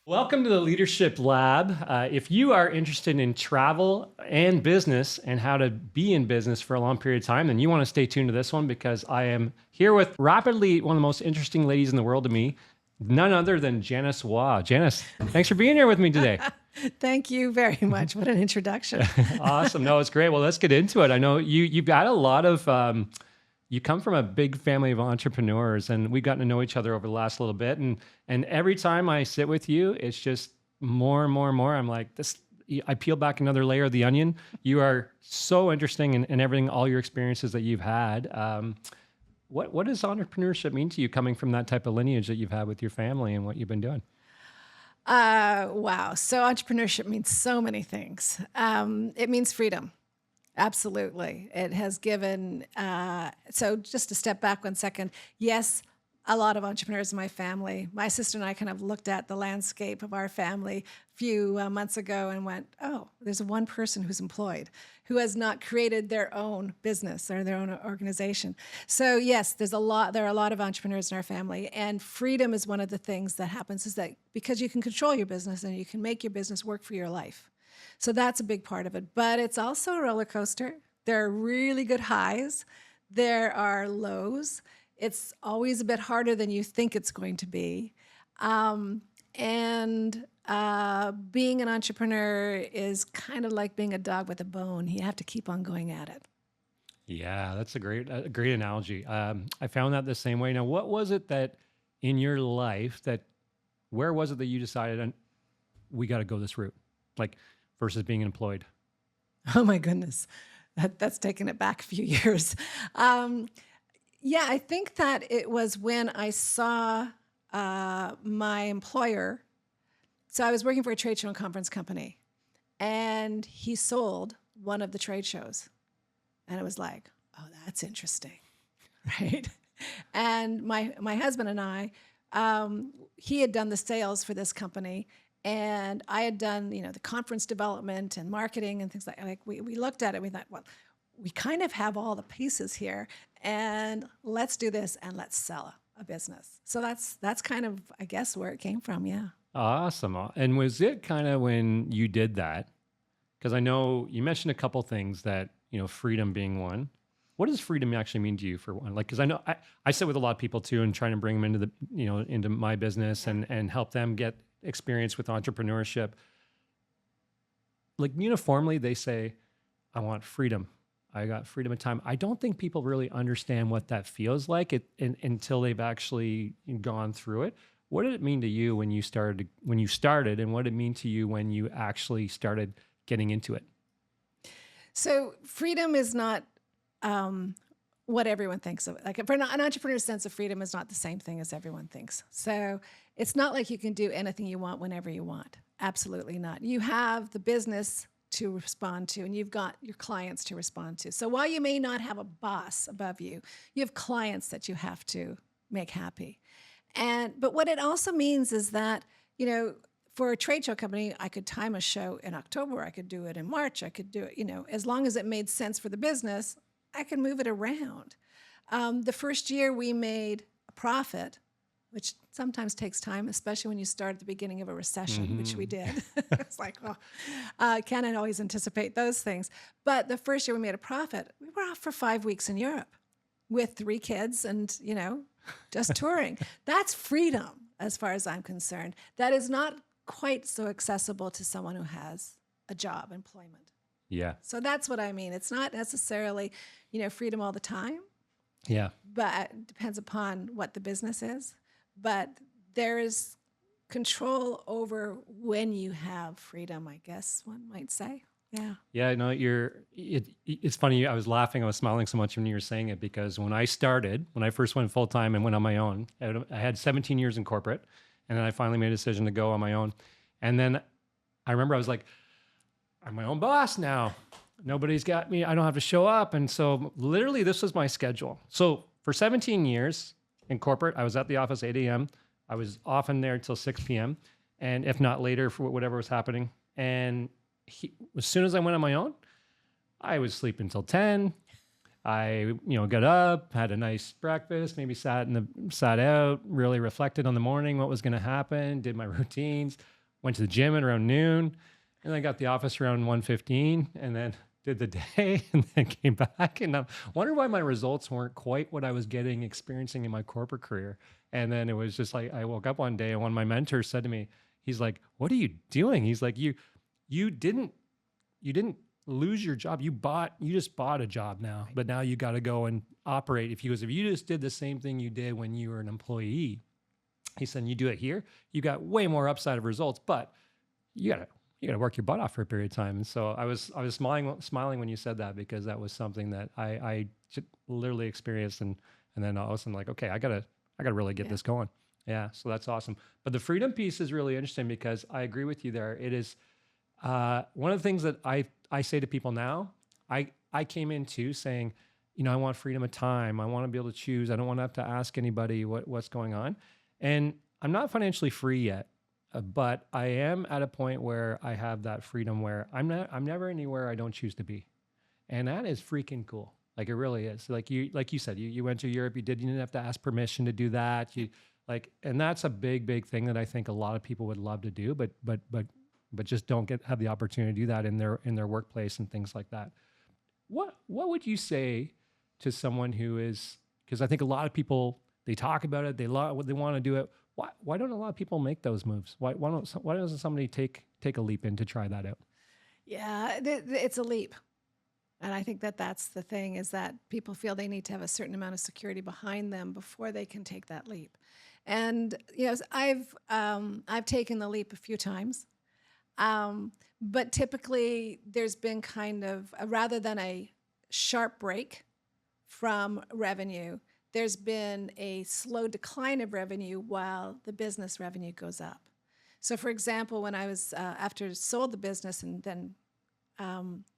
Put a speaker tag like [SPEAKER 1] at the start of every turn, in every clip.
[SPEAKER 1] Welcome to the Leadership Lab. If you are interested in travel and business and how to be in business for a long period of time, then you want to stay tuned to this one, because I am here with rapidly one of the most interesting ladies in the world to me, none other than Janice Waugh. Janice, thanks for being here with me today.
[SPEAKER 2] Thank you very much. What an introduction.
[SPEAKER 1] Awesome. No, it's great. Well, let's get into it. I know you've got a lot of... You come from a big family of entrepreneurs, and we've gotten to know each other over the last little bit. And every time I sit with you, it's just more and more and more. I'm like, this. I peel back another layer of the onion. You are so interesting in everything, all your experiences that you've had. What does entrepreneurship mean to you, coming from that type of lineage that you've had with your family and what you've been doing?
[SPEAKER 2] Wow. So entrepreneurship means so many things. It means freedom. Absolutely. It has given, so just to step back 1 second, yes, a lot of entrepreneurs in my family. My sister and I kind of looked at the landscape of our family a few months ago and went, oh, there's one person who's employed, who has not created their own business or their own organization. So yes, there are a lot of entrepreneurs in our family, and freedom is one of the things that happens, is that because you can control your business and you can make your business work for your life. So that's a big part of it. But it's also a roller coaster. There are really good highs. There are lows. It's always a bit harder than you think it's going to be. And being an entrepreneur is kind of like being a dog with a bone. You have to keep on going at it.
[SPEAKER 1] Yeah, that's a great analogy. I found that the same way. Now, what was it that in your life where was it that you decided we got to go this route? Like, versus being employed?
[SPEAKER 2] Oh my goodness, that's taken it back a few years. Yeah, I think that it was when I saw my employer. So I was working for a trade show and conference company, and he sold one of the trade shows. And it was like, oh, that's interesting, right? And my husband and I, he had done the sales for this company, and I had done, the conference development and marketing and things like we looked at it. We thought, well, we kind of have all the pieces here, and let's do this and let's sell a business. So that's kind of, I guess, where it came from. Yeah.
[SPEAKER 1] Awesome. And was it kind of when you did that? Because I know you mentioned a couple things that, freedom being one. What does freedom actually mean to you, for one? Like, because I know I sit with a lot of people too, and trying to bring them into into my business and help them get experience with entrepreneurship. Like, uniformly, they say, I want freedom. I got freedom of time. I don't think people really understand what that feels like until they've actually gone through it. What did it mean to you when you started, and what did it mean to you when you actually started getting into it?
[SPEAKER 2] So freedom is not what everyone thinks of. Like, for an entrepreneur's sense of freedom is not the same thing as everyone thinks. So it's not like you can do anything you want whenever you want. Absolutely not. You have the business to respond to, and you've got your clients to respond to. So while you may not have a boss above you, you have clients that you have to make happy. But what it also means is that, for a trade show company, I could time a show in October, I could do it in March, I could do it, as long as it made sense for the business, I could move it around. The first year we made a profit, which sometimes takes time, especially when you start at the beginning of a recession, which we did. It's like, can't always anticipate those things. But the first year we made a profit, we were off for 5 weeks in Europe with 3 kids and, just touring. That's freedom, as far as I'm concerned. That is not quite so accessible to someone who has a job, employment.
[SPEAKER 1] Yeah.
[SPEAKER 2] So that's what I mean. It's not necessarily, freedom all the time.
[SPEAKER 1] Yeah.
[SPEAKER 2] But it depends upon what the business is. But there is control over when you have freedom, I guess one might say. Yeah.
[SPEAKER 1] Yeah, no, it's funny. I was laughing. I was smiling so much when you were saying it, because when I first went full time and went on my own, I had 17 years in corporate, and then I finally made a decision to go on my own. And then I remember I was like, I'm my own boss now. Nobody's got me. I don't have to show up. And so literally this was my schedule. So for 17 years in corporate, I was at the office 8 a.m. I was often there till 6 p.m. and if not later for whatever was happening. And as soon as I went on my own, I would sleep until 10, I, got up, had a nice breakfast, maybe sat out, really reflected on the morning, what was going to happen, did my routines, went to the gym at around noon, and I got the office around 1:15, and then did the day, and then came back. And I wonder why my results weren't quite what I was experiencing in my corporate career. And then it was just like I woke up one day, and one of my mentors said to me, he's like, "What are you doing?" He's like, "You didn't lose your job. You just bought a job now, but now you got to go and operate." If you just did the same thing you did when you were an employee, he said, you do it here, you got way more upside of results, but you gotta work your butt off for a period of time. And so I was smiling when you said that, because that was something that I just literally experienced. And then all of a sudden, like, okay, I gotta really get this going. Yeah. So that's awesome. But the freedom piece is really interesting, because I agree with you there. It is, one of the things that I say to people now. I came into saying, I want freedom of time. I want to be able to choose. I don't want to have to ask anybody what's going on. And I'm not financially free yet, but I am at a point where I have that freedom where I'm never anywhere I don't choose to be. And that is freaking cool. Like, it really is. Like you said, you went to Europe, you didn't have to ask permission to do that. And that's a big thing that I think a lot of people would love to do, but just don't have the opportunity to do that in their workplace and things like that. What would you say to someone who is, because I think a lot of people, they talk about it, they want to do it. Why don't a lot of people make those moves? Why doesn't somebody take a leap in to try that out?
[SPEAKER 2] Yeah, it's a leap. And I think that's the thing, is that people feel they need to have a certain amount of security behind them before they can take that leap. And I've taken the leap a few times. But typically there's been kind of rather than a sharp break from revenue, there's been a slow decline of revenue while the business revenue goes up. So for example, when I was, after sold the business and then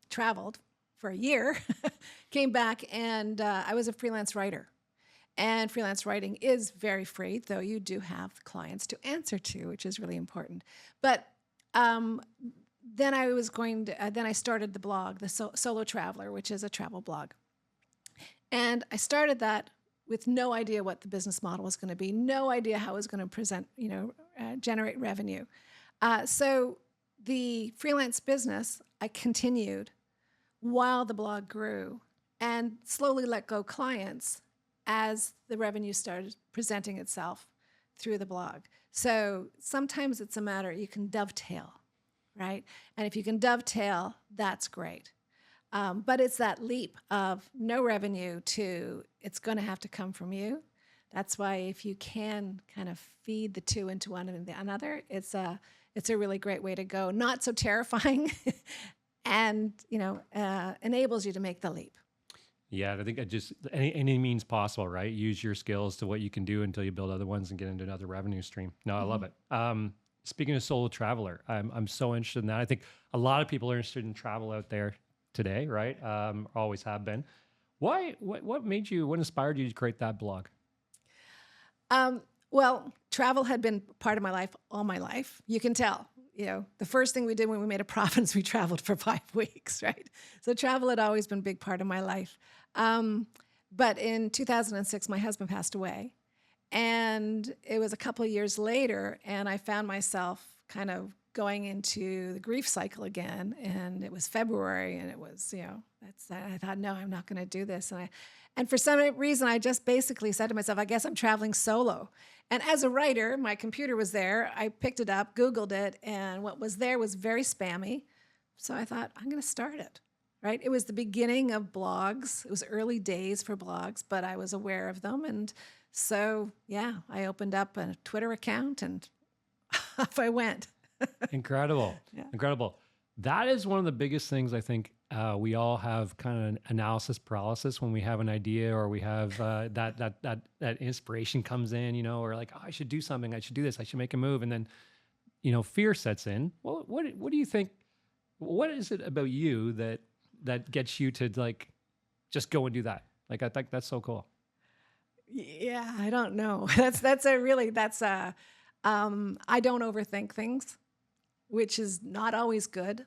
[SPEAKER 2] traveled for a year, came back, and I was a freelance writer. And freelance writing is very free, though you do have clients to answer to, which is really important. But then I started the blog, the Solo Traveler, which is a travel blog. And I started that with no idea what the business model was going to be, no idea how it was going to generate revenue. So the freelance business, I continued while the blog grew, and slowly let go clients as the revenue started presenting itself through the blog. So sometimes it's a matter, you can dovetail, right? And if you can dovetail, that's great. But it's that leap of no revenue to it's going to have to come from you. That's why if you can kind of feed the two into one and another, it's a really great way to go. Not so terrifying, and enables you to make the leap.
[SPEAKER 1] Yeah, I think any means possible, right? Use your skills to what you can do until you build other ones and get into another revenue stream. No, I love it. Speaking of solo traveler, I'm so interested in that. I think a lot of people are interested in travel out there today, right? Always have been. What inspired you to create that blog?
[SPEAKER 2] Well, travel had been part of my life all my life. You can tell. The first thing we did when we made a profit is we traveled for 5 weeks, right? So travel had always been a big part of my life. But in 2006, my husband passed away. And it was a couple of years later, and I found myself kind of going into the grief cycle again. And it was February, and it was, I thought, no, I'm not going to do this. And for some reason, I just basically said to myself, I guess I'm traveling solo. And as a writer, my computer was there. I picked it up, Googled it, and what was there was very spammy. So I thought, I'm going to start it, right? It was the beginning of blogs. It was early days for blogs, but I was aware of them. And so, yeah, I opened up a Twitter account, and off I went.
[SPEAKER 1] Incredible.
[SPEAKER 2] Yeah.
[SPEAKER 1] Incredible. That is one of the biggest things I think we all have, kind of an analysis paralysis when we have an idea, or we have that inspiration comes in, or like, oh, I should do something, I should do this, I should make a move. And then, fear sets in. Well, what do you think, what is it about you that gets you to like, just go and do that? Like, I think that's so cool.
[SPEAKER 2] Yeah, I don't know. I don't overthink things, which is not always good.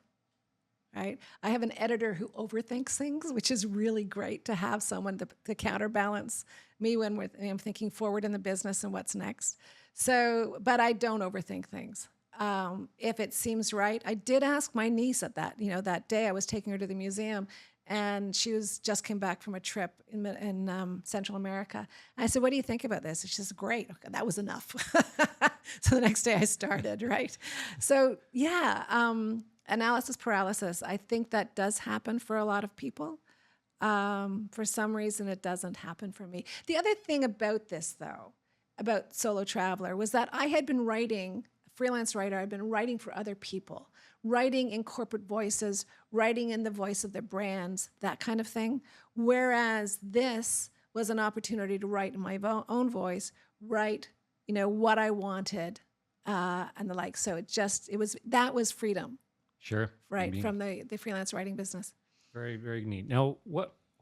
[SPEAKER 2] right? I have an editor who overthinks things, which is really great to have someone to counterbalance me when I'm thinking forward in the business and what's next. So, but I don't overthink things. If it seems right, I did ask my niece at that day I was taking her to the museum, and she just came back from a trip in Central America. And I said, "What do you think about this?" And she says, "Great." Okay, that was enough. So the next day I started, right? So yeah, analysis paralysis. I think that does happen for a lot of people. For some reason, it doesn't happen for me. The other thing about this, though, about Solo Traveler, was that I had been writing, freelance writer, I'd been writing for other people, writing in corporate voices, writing in the voice of their brands, that kind of thing. Whereas this was an opportunity to write in my own voice, write, what I wanted, and the like. So that was freedom.
[SPEAKER 1] Sure.
[SPEAKER 2] Right, from the freelance writing business.
[SPEAKER 1] Very, very neat. Now,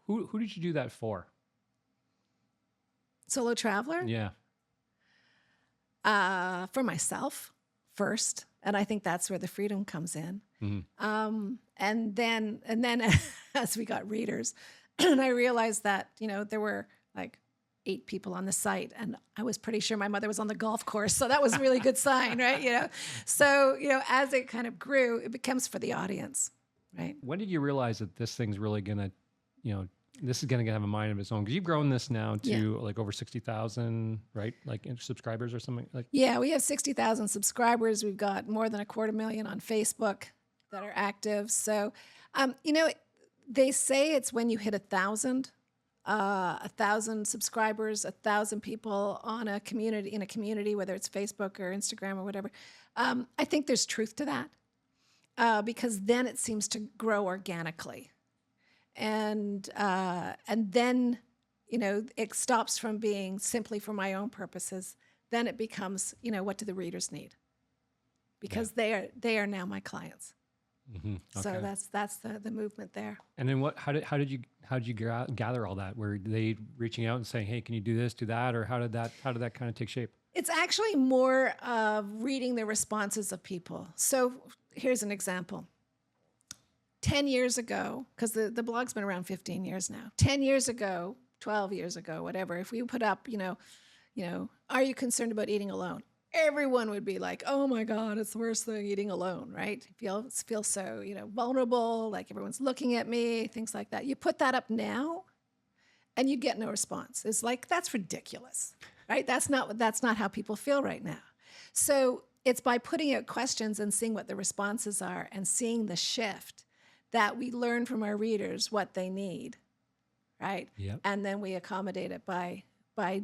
[SPEAKER 1] who did you do that for?
[SPEAKER 2] Solo Traveler?
[SPEAKER 1] Yeah.
[SPEAKER 2] For myself first, and I think that's where the freedom comes in. Mm-hmm. And then as we got readers, and I realized that there were like 8 people on the site, and I was pretty sure my mother was on the golf course, so that was a really good sign, right? So as it kind of grew, it becomes for the audience, right?
[SPEAKER 1] When did you realize that this thing's really gonna, this is gonna have a mind of its own? Because you've grown this now to like over 60,000, right? Like subscribers or something like.
[SPEAKER 2] Yeah, we have 60,000 subscribers. We've got more than 250,000 on Facebook that are active. So, they say it's when you hit 1,000 subscribers, 1,000 people in a community, whether it's Facebook or Instagram or whatever. I think there's truth to that, because then it seems to grow organically, and then it stops from being simply for my own purposes. Then it becomes what do the readers need, because they are now my clients. Mm-hmm. Okay. So that's the movement there.
[SPEAKER 1] And then how did you gather all that? Were they reaching out and saying, "Hey, can you do this, do that," or how did that kind of take shape?
[SPEAKER 2] It's actually more of reading the responses of people. So here's an example. 10 years ago, because the blog's been around 15 years now. 10 years ago, 12 years ago, whatever. If we put up, are you concerned about eating alone? Everyone would be like, "Oh my God, it's the worst thing, eating alone," right? Feel so, vulnerable, like everyone's looking at me, things like that. You put that up now, and you get no response. It's like, that's ridiculous, right? That's not how people feel right now. So it's by putting out questions and seeing what the responses are and seeing the shift that we learn from our readers what they need, right? Yep. And then we accommodate it by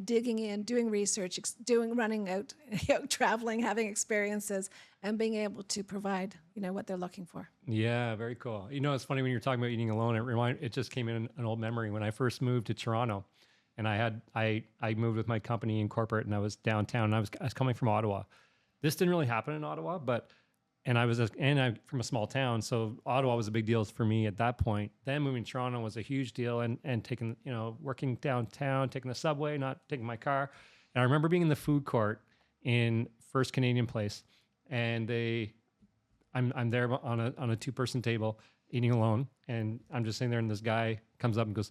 [SPEAKER 2] digging in, doing research, running out, traveling, having experiences, and being able to provide, what they're looking for.
[SPEAKER 1] Yeah, very cool. It's funny when you're talking about eating alone. It just came in an old memory when I first moved to Toronto, and I moved with my company in corporate, and I was downtown. And I was coming from Ottawa. This didn't really happen in Ottawa, and I'm from a small town, so Ottawa was a big deal for me at that point. Then moving to Toronto was a huge deal, and taking, working downtown, taking the subway, not taking my car. And I remember being in the food court in First Canadian Place, and I'm there on a 2-person table eating alone, and I'm just sitting there, and this guy comes up and goes,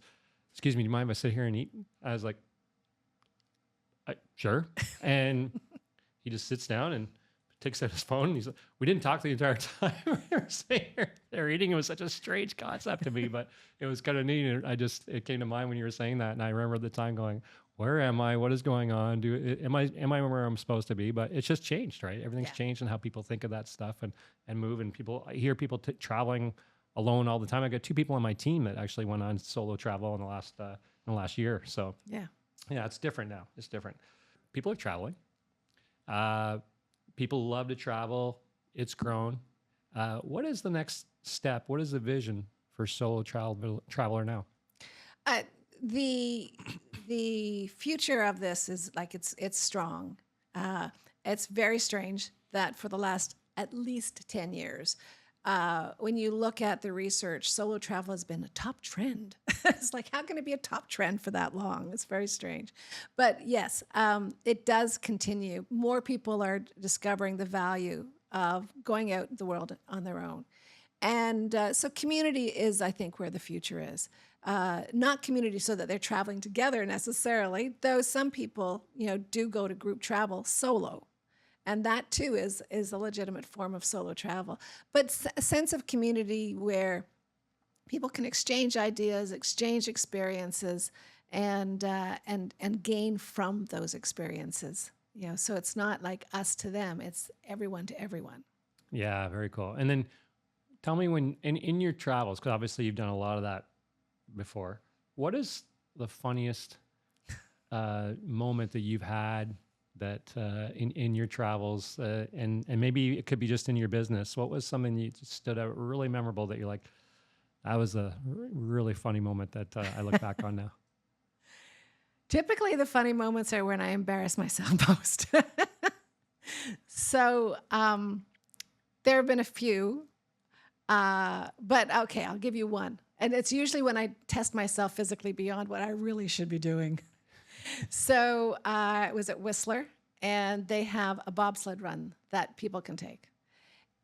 [SPEAKER 1] "Excuse me, do you mind if I sit here and eat?" I was like, "Sure," and he just sits down and takes out his phone, and he's like, we didn't talk the entire time. We were sitting there eating. It was such a strange concept to me, but it was kind of neat. And it came to mind when you were saying that. And I remember at the time going, where am I? What is going on? Am I where I'm supposed to be? But it's just changed, right? Everything's changed in how people think of that stuff and move. And I hear people traveling alone all the time. I got 2 people on my team that actually went on solo travel in the last year. So yeah, it's different now. It's different. People are traveling. People love to travel. It's grown. What is the next step? What is the vision for solo traveler now?
[SPEAKER 2] The future of this is like it's strong. It's very strange that for the last at least 10 years, when you look at the research, solo travel has been a top trend. It's like, how can it be a top trend for that long? It's very strange. But yes, it does continue. More people are discovering the value of going out in the world on their own. And so community is, I think, where the future is. Not community so that they're traveling together necessarily, though some people, do go to group travel solo. And that too is a legitimate form of solo travel. But a sense of community where people can exchange ideas, exchange experiences, and gain from those experiences. So it's not like us to them; it's everyone to everyone.
[SPEAKER 1] Yeah, very cool. And then tell me when in your travels, because obviously you've done a lot of that before. What is the funniest moment that you've had that in your travels, and maybe it could be just in your business? What was something that just stood out really memorable that you're like, that was a really funny moment that I look back on now?
[SPEAKER 2] Typically, the funny moments are when I embarrass myself most. So there have been a few, but okay, I'll give you one. And it's usually when I test myself physically beyond what I really should be doing. So I was at Whistler, and they have a bobsled run that people can take.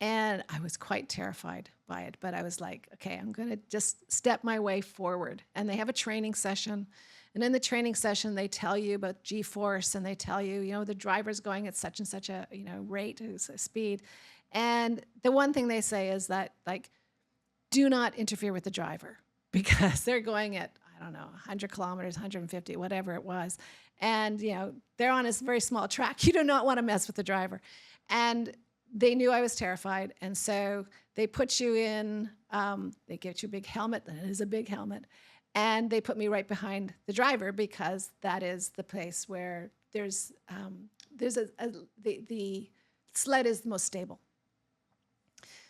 [SPEAKER 2] And I was quite terrified by it, but I was like, okay, I'm going to just step my way forward. And they have a training session. And in the training session, they tell you about G-force, and they tell you, the driver's going at such and such a, rate, a speed. And the one thing they say is that, like, do not interfere with the driver, because they're going at, I don't know, 100 kilometers, 150, whatever it was. And, they're on a very small track. You do not want to mess with the driver. And they knew I was terrified. And so they put you in, they get you a big helmet. That is a big helmet. And they put me right behind the driver, because that is the place where the sled is the most stable.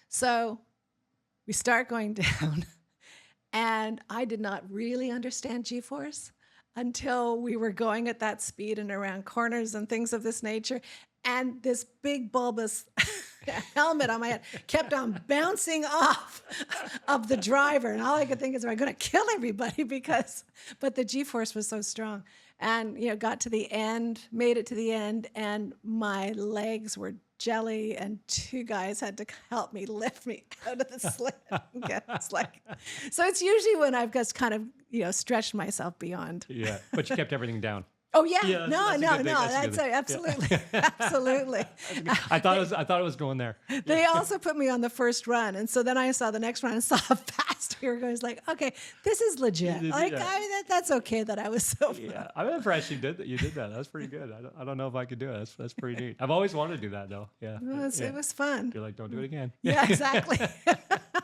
[SPEAKER 2] So we start going down, and I did not really understand G-force until we were going at that speed and around corners and things of this nature. And this big bulbous helmet on my head kept on bouncing off of the driver. And all I could think is, am I going to kill everybody? But the G-force was so strong. And, got to the end, made it to the end, and my legs were jelly, and two guys had to help me lift me out of the sled. So it's usually when I've just kind of, stretched myself beyond.
[SPEAKER 1] Yeah, but you kept everything down.
[SPEAKER 2] Oh yeah,
[SPEAKER 1] Yeah,
[SPEAKER 2] no,
[SPEAKER 1] that's
[SPEAKER 2] absolutely,
[SPEAKER 1] Yeah.
[SPEAKER 2] absolutely.
[SPEAKER 1] I thought it was going there.
[SPEAKER 2] They also put me on the first run, and so then I saw the next run and saw how fast we were going. It's like, okay, this is legit. Like,
[SPEAKER 1] Yeah.
[SPEAKER 2] that's okay that I was so.
[SPEAKER 1] Yeah, I'm impressed you did that. You did that. That's pretty good. I don't know if I could do it. That's pretty neat. I've always wanted to do that though. Yeah,
[SPEAKER 2] It was fun.
[SPEAKER 1] You're like, don't do it again.
[SPEAKER 2] Yeah, exactly.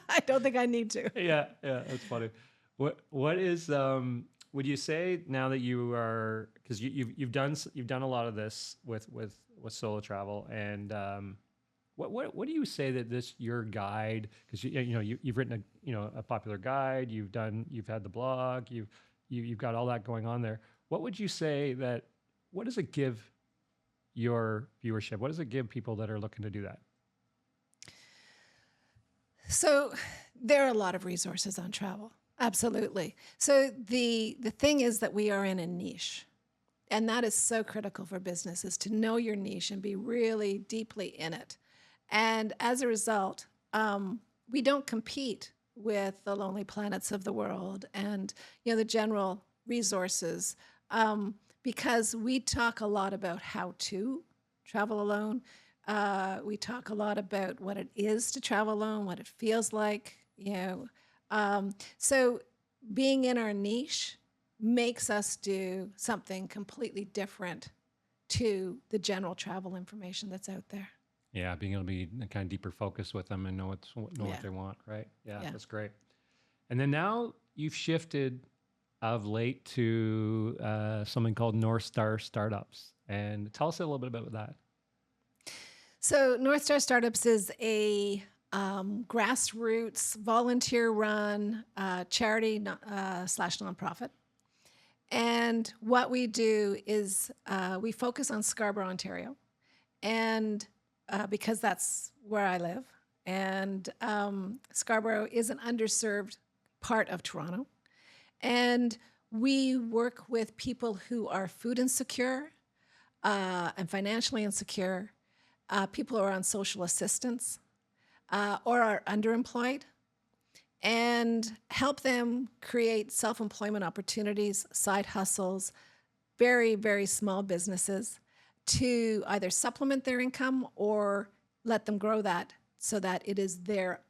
[SPEAKER 2] I don't think I need to.
[SPEAKER 1] Yeah, that's funny. What is would you say now that you are, because you've done a lot of this with solo travel, and what do you say that your guide, because you've written a popular guide, you've had the blog, you've got all that going on there. What would you say what does it give your viewership? What does it give people that are looking to do that?
[SPEAKER 2] So there are a lot of resources on travel. Absolutely. So the thing is that we are in a niche, and that is so critical for businesses, to know your niche and be really deeply in it. And as a result, we don't compete with the Lonely Planets of the world and the general resources, because we talk a lot about how to travel alone. We talk a lot about what it is to travel alone, what it feels like, So being in our niche makes us do something completely different to the general travel information that's out there.
[SPEAKER 1] Yeah, being able to be kind of deeper focused with them and know what they want, right? Yeah, that's great. And then now you've shifted of late to something called North Star Startups. And tell us a little bit about that.
[SPEAKER 2] So North Star Startups is a grassroots, volunteer-run charity / nonprofit. And what we do is we focus on Scarborough, Ontario, and because that's where I live. And Scarborough is an underserved part of Toronto. And we work with people who are food insecure and financially insecure, people who are on social assistance, or are underemployed, and help them create self-employment opportunities, side hustles, very, very small businesses to either supplement their income or let them grow that so that it is their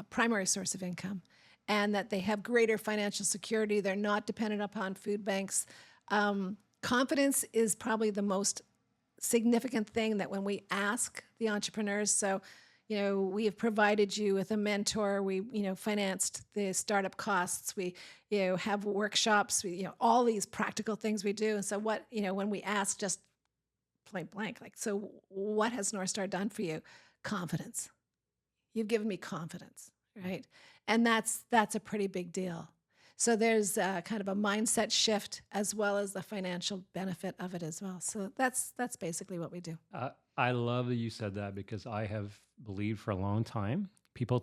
[SPEAKER 2] primary source of income and that they have greater financial security. They're not dependent upon food banks. Confidence is probably the most significant thing that when we ask the entrepreneurs, so, we have provided you with a mentor. We, financed the startup costs. We, have workshops. We, all these practical things we do. And so what, when we ask just point blank, like, so what has North Star done for you? Confidence. You've given me confidence, right? And that's a pretty big deal. So there's kind of a mindset shift as well as the financial benefit of it as well. So that's basically what we do.
[SPEAKER 1] I love that you said that because I have believed for a long time people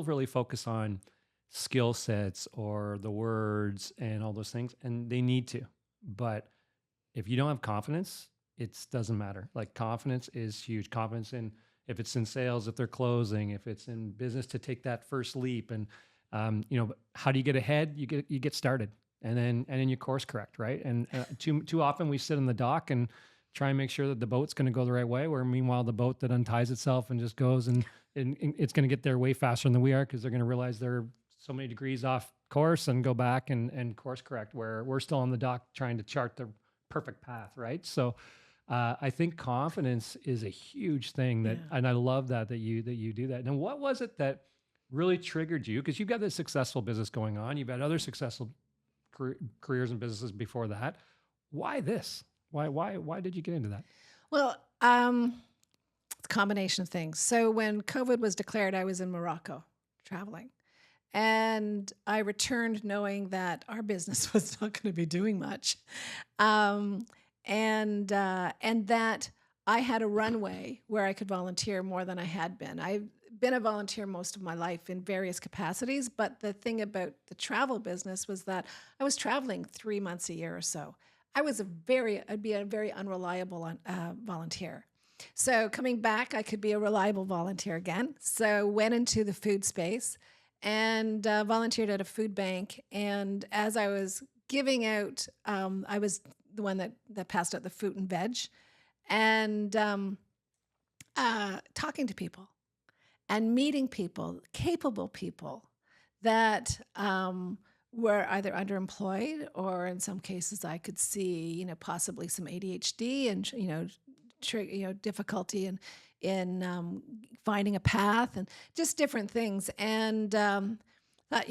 [SPEAKER 1] really focus on skill sets or the words and all those things, and they need to. But if you don't have confidence, it doesn't matter. Like confidence is huge. Confidence in if it's in sales, if they're closing, if it's in business to take that first leap, and how do you get ahead? You get started, and then you course correct, right? And too often we sit on the dock and try and make sure that the boat's going to go the right way. Where meanwhile the boat that unties itself and just goes and it's going to get there way faster than we are because they're going to realize they're so many degrees off course and go back and course correct. Where we're still on the dock trying to chart the perfect path, right? So. I think confidence is a huge thing and I love that you do that. Now, what was it that really triggered you? Because you've got this successful business going on. You've had other successful careers and businesses before that. Why this? Why did you get into that?
[SPEAKER 2] Well, it's a combination of things. So when COVID was declared, I was in Morocco traveling. And I returned knowing that our business was not going to be doing much. And that I had a runway where I could volunteer more than I had been. I've been a volunteer most of my life in various capacities, but the thing about the travel business was that I was traveling 3 months a year or so. I'd be a very unreliable volunteer. So coming back, I could be a reliable volunteer again. So went into the food space and volunteered at a food bank. And as I was giving out, I was the one that passed out the fruit and veg, and talking to people and meeting people, capable people that were either underemployed or in some cases I could see, possibly some ADHD and, difficulty in finding a path and just different things. And thought,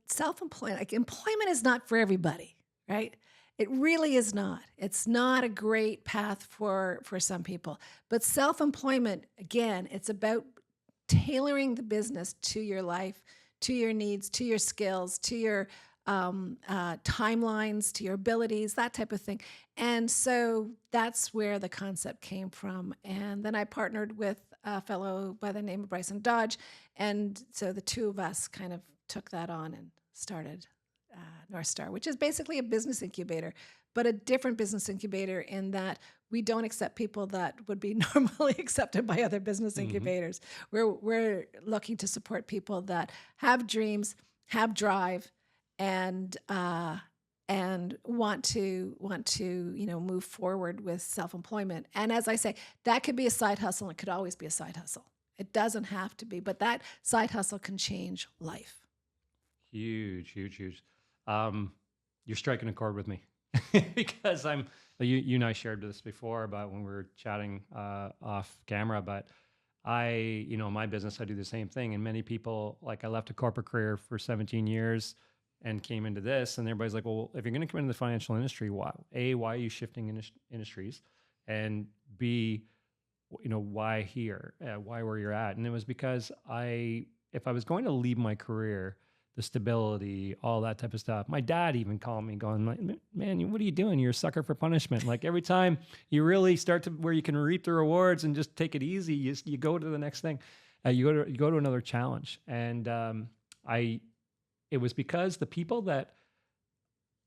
[SPEAKER 2] self-employment, like employment is not for everybody, right? It really is not. It's not a great path for some people. But self-employment, again, it's about tailoring the business to your life, to your needs, to your skills, to your timelines, to your abilities, that type of thing. And so that's where the concept came from. And then I partnered with a fellow by the name of Bryson Dodge. And so the two of us kind of took that on and started North Star, which is basically a business incubator, but a different business incubator in that we don't accept people that would be normally accepted by other business incubators. We're looking to support people that have dreams, have drive, and want to move forward with self-employment. And as I say, that could be a side hustle. And it could always be a side hustle. It doesn't have to be, but that side hustle can change life.
[SPEAKER 1] Huge. You're striking a chord with me because you and I shared this before about when we were chatting off camera, but my business, I do the same thing. And many people, like I left a corporate career for 17 years and came into this, and everybody's like, well, if you're going to come into the financial industry, why are you shifting industries? And B, why here? Why where you're at? And it was because if I was going to leave my career, the stability, all that type of stuff. My dad even called me going, man, what are you doing? You're a sucker for punishment. Like every time you really start to where you can reap the rewards and just take it easy, you go to the next thing. You go to another challenge. And it was because the people that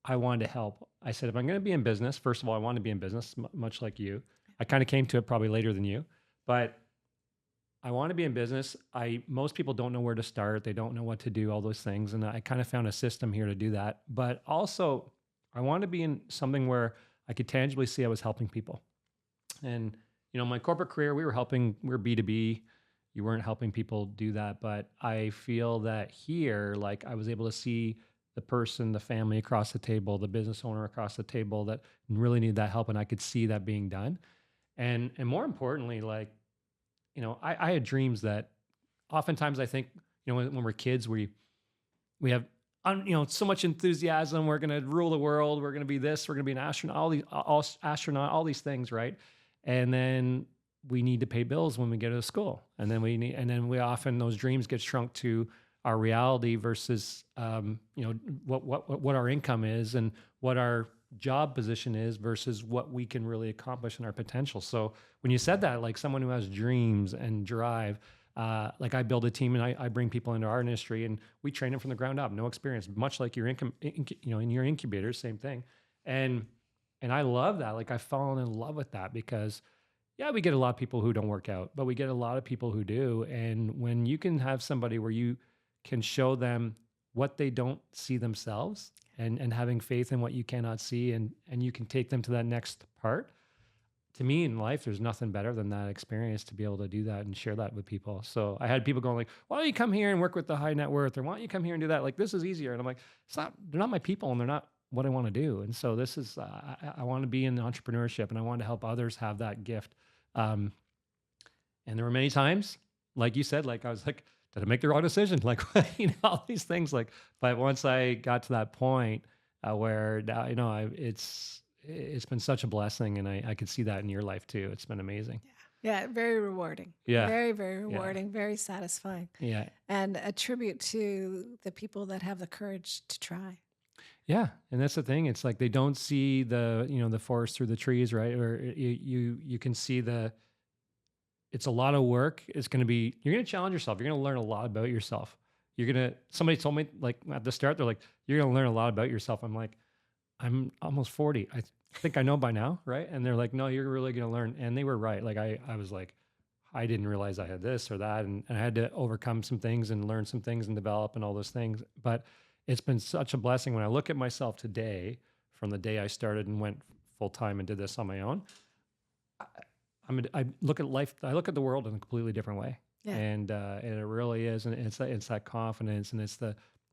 [SPEAKER 1] I wanted to help, I said, if I'm going to be in business, first of all, I want to be in business, much like you. I kind of came to it probably later than you, but I want to be in business. Most people don't know where to start. They don't know what to do, all those things. And I kind of found a system here to do that. But also, I want to be in something where I could tangibly see I was helping people. And my corporate career, we were B2B. You weren't helping people do that. But I feel that here, like I was able to see the person, the family across the table, the business owner across the table that really needed that help. And I could see that being done. And more importantly, like, I had dreams that oftentimes I think, when we're kids, we have, so much enthusiasm. We're going to rule the world. We're going to be this, we're going to be an astronaut, all these things. Right. And then we need to pay bills when we get to school. And then we often, those dreams get shrunk to our reality versus, what our income is and what our job position is versus what we can really accomplish in our potential. So when you said that, like someone who has dreams and drive, like I build a team and I bring people into our industry and we train them from the ground up, no experience, much like your in your incubator, same thing. And I love that. Like I've fallen in love with that because yeah, we get a lot of people who don't work out, but we get a lot of people who do. And when you can have somebody where you can show them what they don't see themselves and having faith in what you cannot see and you can take them to that next part. To me in life, there's nothing better than that experience to be able to do that and share that with people. So I had people going like, why don't you come here and work with the high net worth? Or why don't you come here and do that? Like, this is easier. And I'm like, they're not my people and they're not what I want to do. And so this is, I want to be in entrepreneurship and I want to help others have that gift. And there were many times, like you said, like I was like, did I make the wrong decision? Like, all these things like, but once I got to that point where, it's been such a blessing and I could see that in your life too. It's been amazing.
[SPEAKER 2] Yeah, very rewarding.
[SPEAKER 1] Yeah.
[SPEAKER 2] Very, very rewarding, very satisfying.
[SPEAKER 1] Yeah.
[SPEAKER 2] And a tribute to the people that have the courage to try.
[SPEAKER 1] Yeah. And that's the thing. It's like they don't see the forest through the trees, right? Or you can see it's a lot of work. You're going to challenge yourself. You're going to learn a lot about yourself. Somebody told me like at the start, they're like, you're going to learn a lot about yourself. I'm like, I'm almost 40. I think I know by now, right? And they're like, no, you're really going to learn. And they were right. Like I was like, I didn't realize I had this or that. And I had to overcome some things and learn some things and develop and all those things. But it's been such a blessing when I look at myself today from the day I started and went full time and did this on my own. I look at life, I look at the world in a completely different way. Yeah. And it really is. And it's that confidence and it's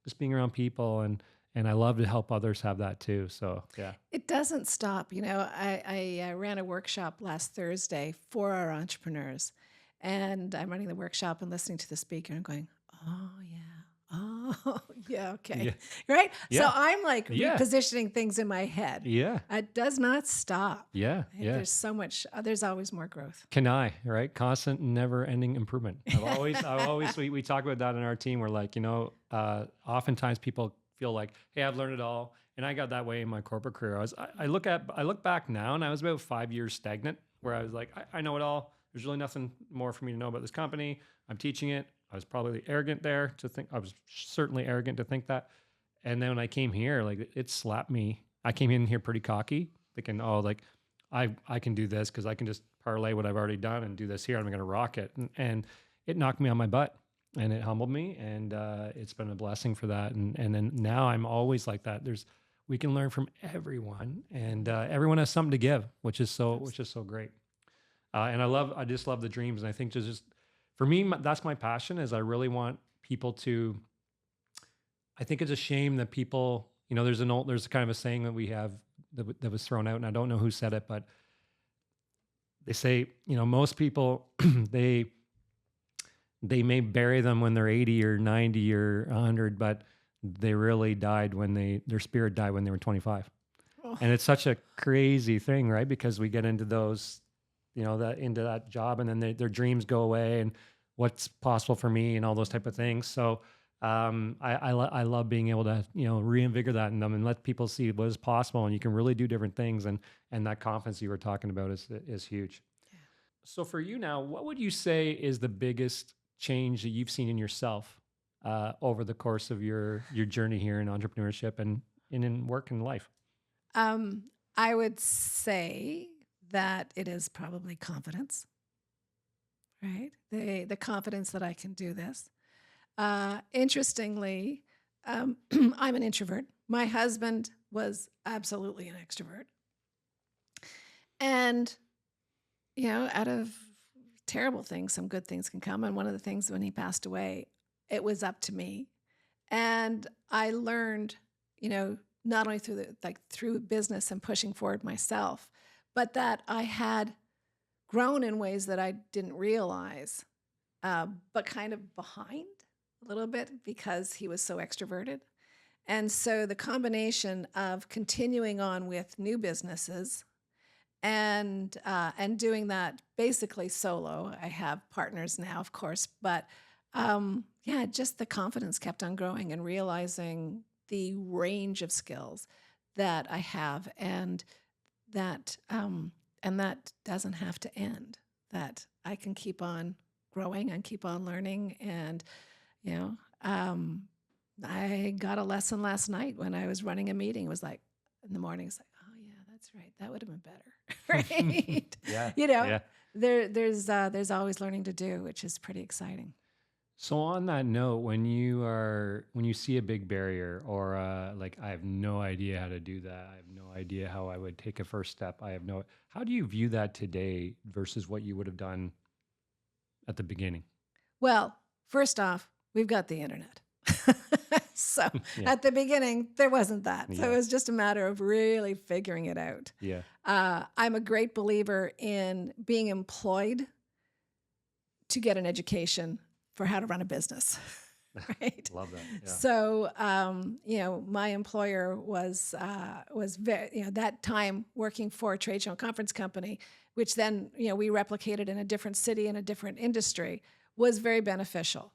[SPEAKER 1] just being around people and I love to help others have that too. So, yeah.
[SPEAKER 2] It doesn't stop. I ran a workshop last Thursday for our entrepreneurs and I'm running the workshop and listening to the speaker and going, oh yeah. Oh, yeah, okay. Yeah. Right? Yeah. So I'm like repositioning things in my head.
[SPEAKER 1] Yeah.
[SPEAKER 2] It does not stop.
[SPEAKER 1] Yeah. Yeah.
[SPEAKER 2] There's so much, there's always more growth.
[SPEAKER 1] Right? Constant, never ending improvement. We talk about that in our team. We're like, oftentimes people feel like, hey, I've learned it all. And I got that way in my corporate career. I look back now and I was about 5 years stagnant where I was like, I know it all. There's really nothing more for me to know about this company. I'm teaching it. I was probably arrogant there to think, I was certainly arrogant to think that. And then when I came here, like it slapped me. I came in here pretty cocky thinking, oh, like I can do this because I can just parlay what I've already done and do this here. I'm going to rock it. And it knocked me on my butt and it humbled me. And it's been a blessing for that. And then now I'm always like that. We can learn from everyone and everyone has something to give, which is so great. And I just love the dreams. And I think just for me, that's my passion is I really want people to, I think it's a shame that people, there's kind of a saying that we have that was thrown out and I don't know who said it, but they say, most people, they may bury them when they're 80 or 90 or 100, but they really died their spirit died when they were 25. Oh. And it's such a crazy thing, right? Because we get into those, into that job and then their dreams go away and what's possible for me and all those type of things. So I love being able to, reinvigorate that in them and let people see what is possible and you can really do different things. And that confidence you were talking about is huge. Yeah. So for you now, what would you say is the biggest change that you've seen in yourself over the course of your journey here in entrepreneurship and in work and life?
[SPEAKER 2] I would say that it is probably confidence. right? The confidence that I can do this. Interestingly, I'm an introvert. My husband was absolutely an extrovert. And, out of terrible things, some good things can come. And one of the things when he passed away, it was up to me. And I learned, not only through business and pushing forward myself, but that I had grown in ways that I didn't realize, but kind of behind a little bit because he was so extroverted. And so the combination of continuing on with new businesses and doing that basically solo. I have partners now, of course, but yeah, just the confidence kept on growing and realizing the range of skills that I have, and that doesn't have to end. That I can keep on growing and keep on learning, and you know, I got a lesson last night when I was running a meeting. It was like in the morning. It's like, oh yeah, that's right. That would have been better, right?
[SPEAKER 1] Yeah.
[SPEAKER 2] Yeah.
[SPEAKER 1] Yeah.
[SPEAKER 2] There's always learning to do, which is pretty exciting.
[SPEAKER 1] So on that note, when you see a big barrier or like I have no idea how to do that, I have no idea how I would take a first step. How do you view that today versus what you would have done at the beginning?
[SPEAKER 2] Well, first off, we've got the internet. So
[SPEAKER 1] Yeah.
[SPEAKER 2] at the beginning, there wasn't that. So
[SPEAKER 1] Yeah.
[SPEAKER 2] it was just a matter of really figuring it out.
[SPEAKER 1] Yeah.
[SPEAKER 2] I'm a great believer in being employed to get an education for how to run a business, right?
[SPEAKER 1] Love that. Yeah.
[SPEAKER 2] So, my employer was very, that time working for a trade show and conference company, which then, we replicated in a different city in a different industry, was very beneficial.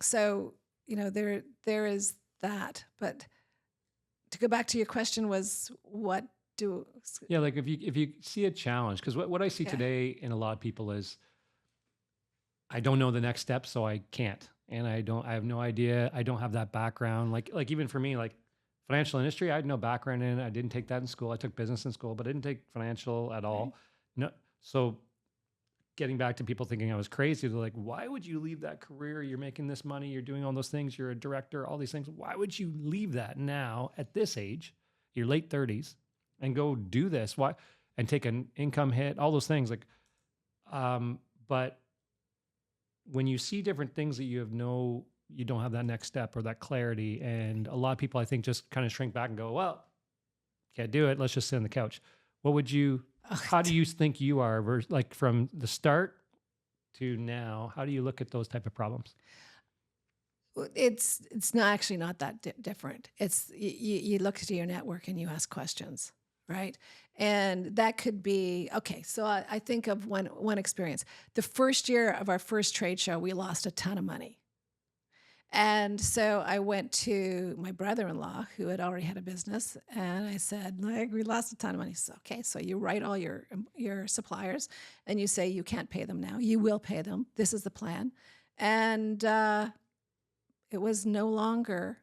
[SPEAKER 2] So, there is that. But to go back to your question was
[SPEAKER 1] Yeah, like if you see a challenge, because what I see
[SPEAKER 2] Yeah.
[SPEAKER 1] today in a lot of people is I don't know the next step, so I can't. And I have no idea. I don't have that background. Like even for me, like financial industry, I had no background in it. I didn't take that in school. I took business in school, but I didn't take financial at all. No. So getting back to people thinking I was crazy, they're like, why would you leave that career? You're making this money, you're doing all those things, you're a director, all these things. Why would you leave that now at this age, your late 30s, and go do this? Why? And take an income hit, all those things. But when you see different things that you don't have that next step or that clarity. And a lot of people, I think, just kind of shrink back and go, well, can't do it. Let's just sit on the couch. How do you think you are like from the start to now? How do you look at those type of problems?
[SPEAKER 2] It's not that different. It's you look to your network and you ask questions, right? And that could be okay. So I think of one experience. The first year of our first trade show, we lost a ton of money, and so I went to my brother-in-law who had already had a business, and I said, like, we lost a ton of money. So okay, so you write all your suppliers, and you say you can't pay them now. You will pay them. This is the plan, and it was no longer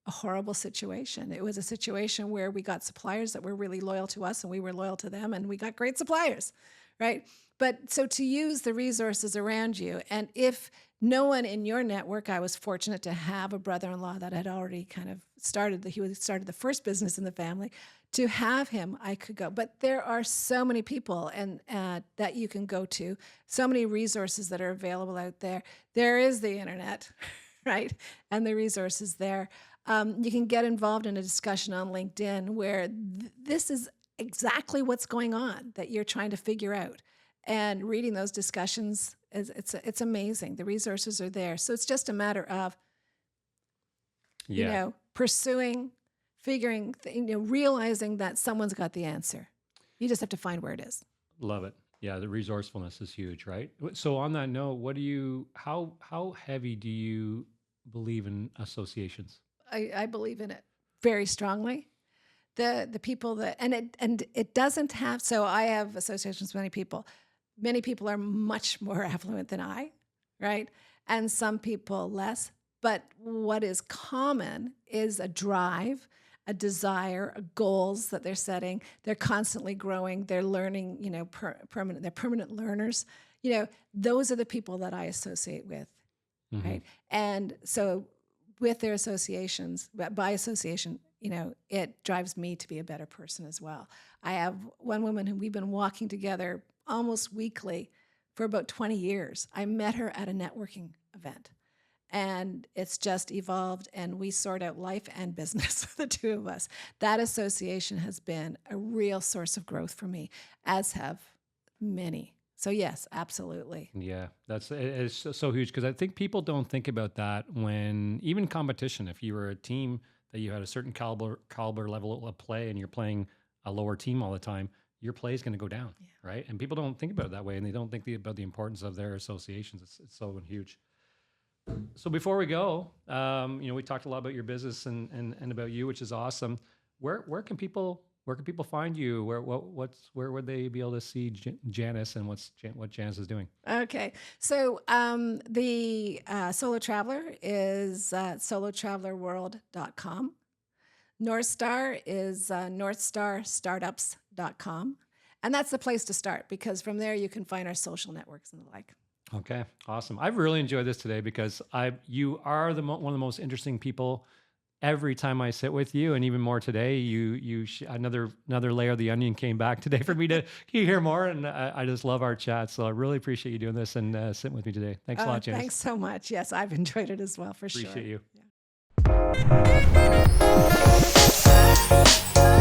[SPEAKER 2] a horrible situation. It was a situation where we got suppliers that were really loyal to us and we were loyal to them, and we got great suppliers, right? But so to use the resources around you, and if no one in your network, I was fortunate to have a brother-in-law that had already kind of started the first business in the family. To have him, I could go. But there are so many people and that you can go to, so many resources that are available out there. There is the internet, right? And the resources there. You can get involved in a discussion on LinkedIn where this is exactly what's going on that you're trying to figure out. And reading those discussions, it's amazing. The resources are there. So it's just a matter of, pursuing, figuring, realizing that someone's got the answer. You just have to find where it is.
[SPEAKER 1] Love it. Yeah, the resourcefulness is huge, right? So on that note, how heavy do you believe in associations?
[SPEAKER 2] I believe in it very strongly. The people that and it doesn't have. So I have associations with many people. Many people are much more affluent than I, right? And some people less. But what is common is a drive, a desire, goals that they're setting. They're constantly growing. They're learning, they're permanent learners. those are the people that I associate with,
[SPEAKER 1] Mhm.
[SPEAKER 2] right? And so with their associations, by association, it drives me to be a better person as well. I have one woman who we've been walking together almost weekly for about 20 years. I met her at a networking event. And it's just evolved, and we sort out life and business, the two of us. That association has been a real source of growth for me, as have many. So yes, absolutely.
[SPEAKER 1] Yeah, it's so huge because I think people don't think about that when even competition. If you were a team that you had a certain caliber level of play and you're playing a lower team all the time, your play is going to go down, right? And people don't think about it that way, and they don't think about the importance of their associations. It's so huge. So before we go, we talked a lot about your business and about you, which is awesome. Where can people find you? Where would they be able to see Janice and what Janice is doing?
[SPEAKER 2] Okay. So the Solo Traveler is solotravelerworld.com. North Star is northstarstartups.com. And that's the place to start, because from there you can find our social networks and the like.
[SPEAKER 1] Okay, awesome. I've really enjoyed this today because you are one of the most interesting people. Every time I sit with you, and even more today, another layer of the onion came back today for me to hear more, and I just love our chat. So I really appreciate you doing this and sitting with me today. Thanks a lot, Janice.
[SPEAKER 2] Thanks so much. Yes, I've enjoyed it as well, for sure.
[SPEAKER 1] Appreciate you.
[SPEAKER 2] Yeah.